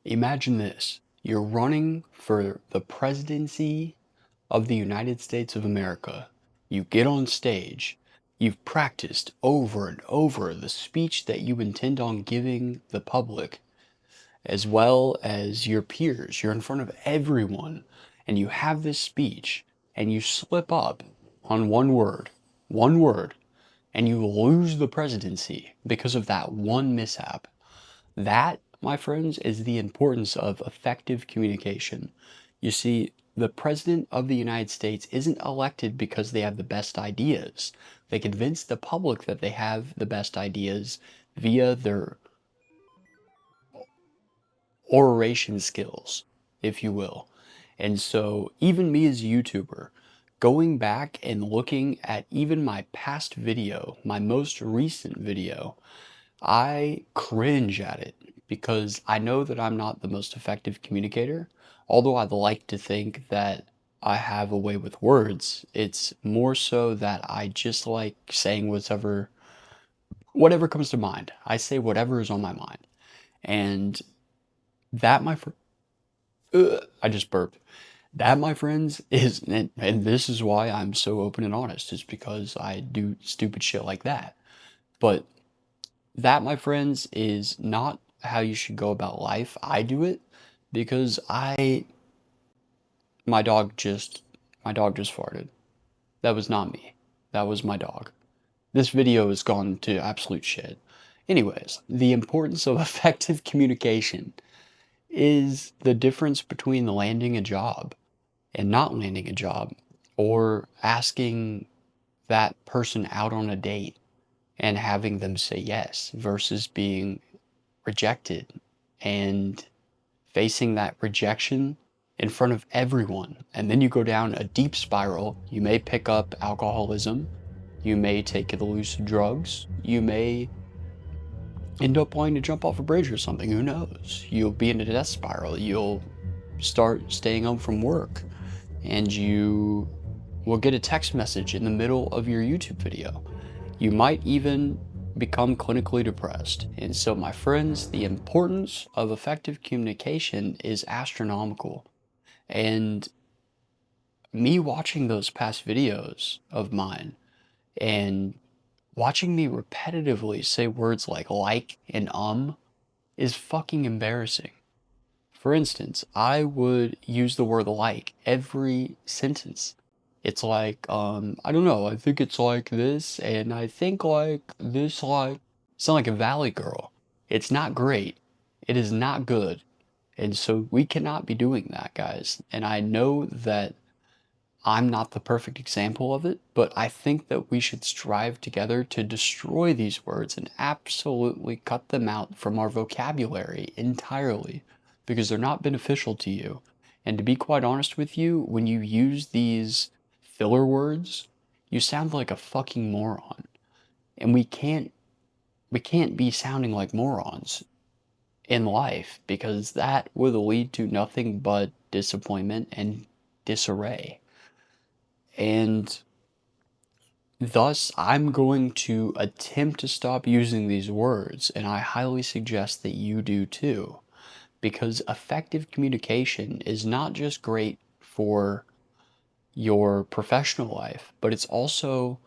Imagine this. You're running for the presidency of the United States of America. You get on stage. You've practiced over and over the speech that you intend on giving the public, as well as your peers. You're in front of everyone, and you have this speech, and you slip up on one word, and you lose the presidency because of that one mishap. That, my friends, is the importance of effective communication. You see, the President of the United States isn't elected because they have the best ideas. They convince the public that they have the best ideas via their oration skills, if you will. And so, even me as a YouTuber, going back and looking at even my past video, my most recent video, I cringe at it because I know that I'm not the most effective communicator. Although I'd like to think that I have a way with words, it's more so that I just like saying whatever comes to mind. I say whatever is on my mind. And that, I just burped. That, my friends, and this is why I'm so open and honest, is because I do stupid shit like that. But that, my friends, is not how you should go about life. I do it because my dog just, my dog just farted. That was not me. That was my dog. This video has gone to absolute shit. Anyways, the importance of effective communication is the difference between landing a job and not landing a job, or asking that person out on a date and having them say yes versus being rejected and facing that rejection in front of everyone. And then you go down a deep spiral. You may pick up alcoholism. You may take illicit drugs. You may end up wanting to jump off a bridge or something. Who knows? You'll be in a death spiral. You'll start staying home from work. And you will get a text message in the middle of your YouTube video. You might even become clinically depressed. And so, my friends, the importance of effective communication is astronomical. And me watching those past videos of mine and watching me repetitively say words like and is fucking embarrassing. For instance, I would use the word like every sentence. It's like, I don't know, I think it's like this, and I think like this, like, sound like a valley girl. It's not great. It is not good. And so we cannot be doing that, guys. And I know that I'm not the perfect example of it, but I think that we should strive together to destroy these words and absolutely cut them out from our vocabulary entirely because they're not beneficial to you. And to be quite honest with you, when you use these filler words, you sound like a fucking moron. And we can't be sounding like morons in life because that would lead to nothing but disappointment and disarray. And thus, I'm going to attempt to stop using these words, and I highly suggest that you do too, because effective communication is not just great for your professional life, but it's also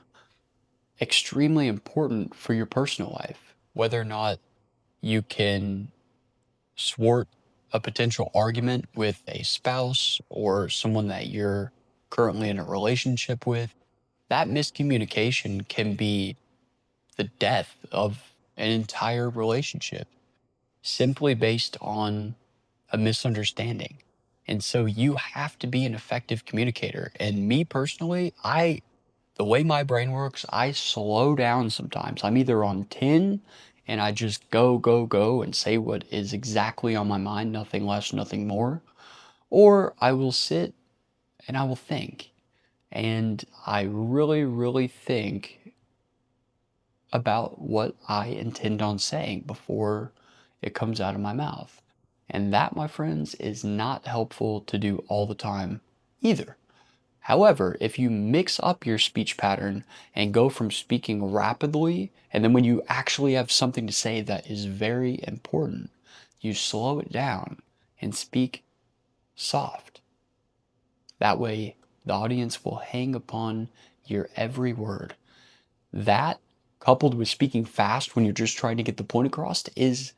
extremely important for your personal life. Whether or not you can thwart a potential argument with a spouse or someone that you're currently in a relationship with, that miscommunication can be the death of an entire relationship simply based on a misunderstanding. And so you have to be an effective communicator. And me personally, the way my brain works, I slow down sometimes. I'm either on 10 and I just go, go, go and say what is exactly on my mind, nothing less, nothing more. Or I will sit and I will think. And I really, really think about what I intend on saying before it comes out of my mouth. And that, my friends, is not helpful to do all the time either. However, if you mix up your speech pattern and go from speaking rapidly, and then when you actually have something to say that is very important, you slow it down and speak soft. That way, the audience will hang upon your every word. That, coupled with speaking fast when you're just trying to get the point across, is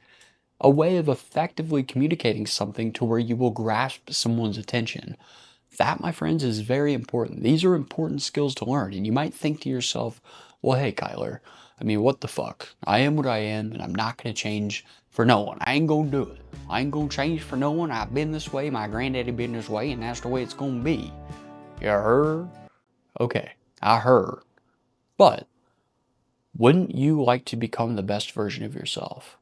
a way of effectively communicating something to where you will grasp someone's attention. That, my friends, is very important. These are important skills to learn. And you might think to yourself, well, hey, Kyler, I mean, what the fuck? I am what I am, and I'm not going to change for no one. I ain't going to do it. I ain't going to change for no one. I've been this way. My granddaddy been this way, and that's the way it's going to be. You heard? Okay, I heard. But wouldn't you like to become the best version of yourself?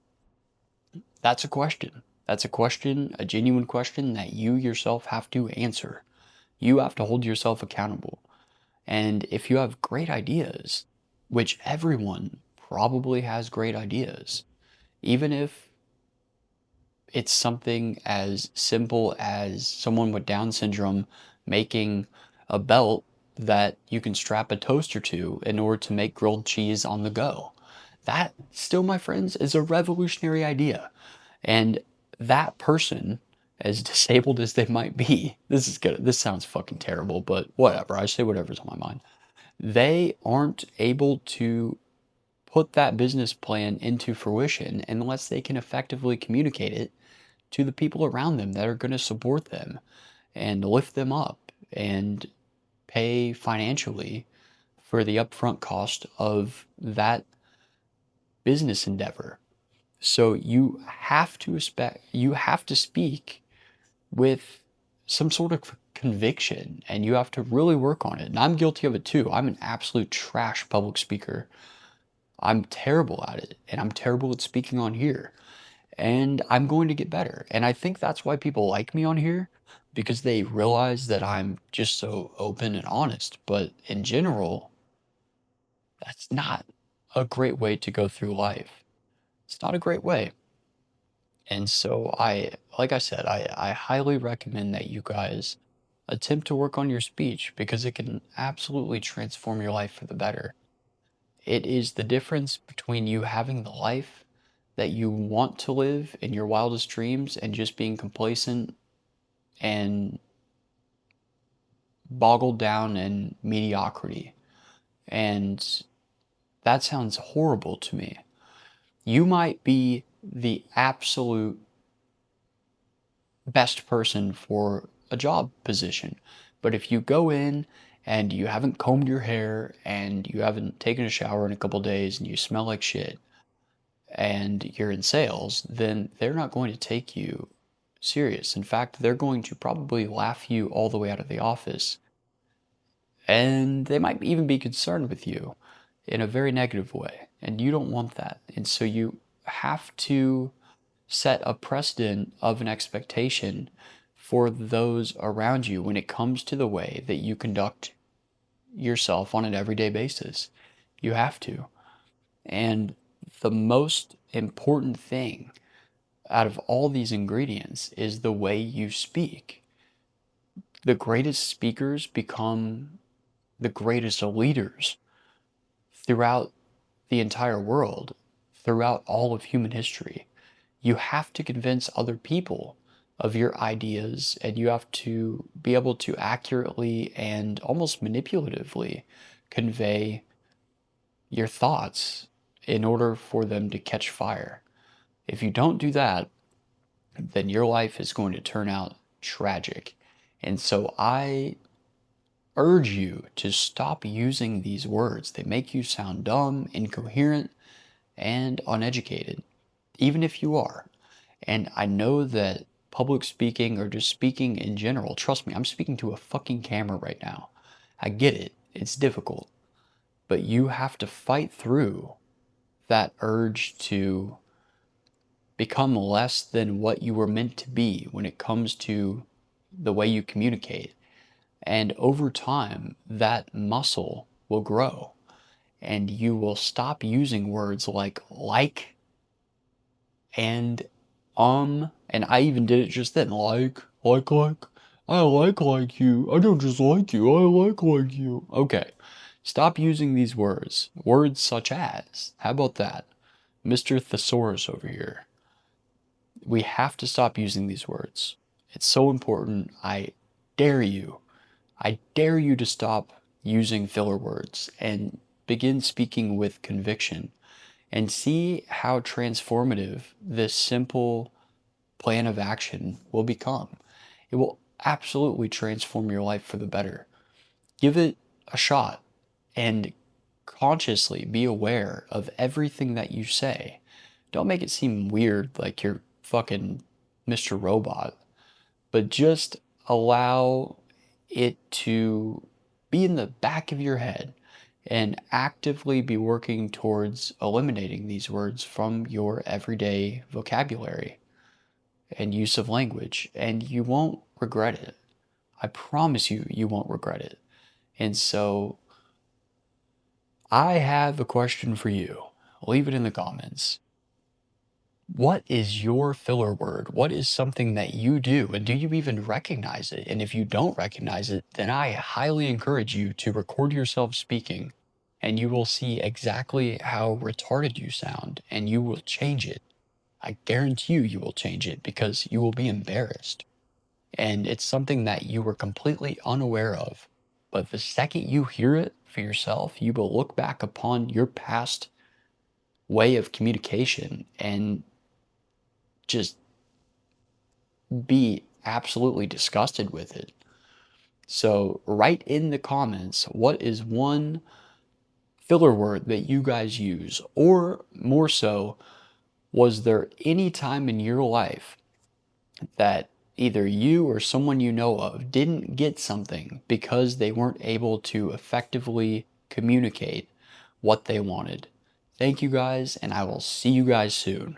That's a question. That's a question, a genuine question that you yourself have to answer. You have to hold yourself accountable. And if you have great ideas, which everyone probably has great ideas, even if it's something as simple as someone with Down syndrome making a belt that you can strap a toaster to in order to make grilled cheese on the go. That still, my friends, is a revolutionary idea. And that person, as disabled as they might be, this sounds fucking terrible, but whatever, I say whatever's on my mind. They aren't able to put that business plan into fruition unless they can effectively communicate it to the people around them that are going to support them and lift them up and pay financially for the upfront cost of that business endeavor. So you have to speak with some sort of conviction, and you have to really work on it. And I'm guilty of it too. I'm an absolute trash public speaker. I'm terrible at it, and I'm terrible at speaking on here. And I'm going to get better. And I think that's why people like me on here, because they realize that I'm just so open and honest. But in general, that's not a great way to go through life. It's not a great way. And so like I said, I highly recommend that you guys attempt to work on your speech because it can absolutely transform your life for the better. It is the difference between you having the life that you want to live in your wildest dreams and just being complacent and boggled down in mediocrity. And that sounds horrible to me. You might be the absolute best person for a job position. But if you go in and you haven't combed your hair and you haven't taken a shower in a couple days and you smell like shit and you're in sales, then they're not going to take you serious. In fact, they're going to probably laugh you all the way out of the office. And they might even be concerned with you in a very negative way. And you don't want that. And so you have to set a precedent of an expectation for those around you when it comes to the way that you conduct yourself on an everyday basis. You have to. And the most important thing out of all these ingredients is the way you speak. The greatest speakers become the greatest leaders throughout the entire world, throughout all of human history. You have to convince other people of your ideas, and you have to be able to accurately and almost manipulatively convey your thoughts in order for them to catch fire. If you don't do that, then your life is going to turn out tragic. And so I urge you to stop using these words. They make you sound dumb, incoherent, and uneducated, even if you are. And I know that public speaking or just speaking in general, trust me, I'm speaking to a fucking camera right now. I get it. It's difficult. But you have to fight through that urge to become less than what you were meant to be when it comes to the way you communicate. And over time, that muscle will grow and you will stop using words like, and and I even did it just then, like, I like you. I don't just like you, I like you. Okay, stop using these words. Words such as, how about that? Mr. Thesaurus over here. We have to stop using these words. It's so important. Dare you. I dare you to stop using filler words and begin speaking with conviction and see how transformative this simple plan of action will become. It will absolutely transform your life for the better. Give it a shot and consciously be aware of everything that you say. Don't make it seem weird like you're fucking Mr. Robot, but just allow it to be in the back of your head and actively be working towards eliminating these words from your everyday vocabulary and use of language, and you won't regret it. I promise you, you won't regret it. And so, I have a question for you. Leave it in the comments. What is your filler word? What is something that you do? And do you even recognize it? And if you don't recognize it, then I highly encourage you to record yourself speaking, and you will see exactly how retarded you sound, and you will change it. I guarantee you, you will change it because you will be embarrassed. And it's something that you were completely unaware of. But the second you hear it for yourself, you will look back upon your past way of communication and just be absolutely disgusted with it. So, write in the comments what is one filler word that you guys use, or more so, was there any time in your life that either you or someone you know of didn't get something because they weren't able to effectively communicate what they wanted? Thank you guys, and I will see you guys soon.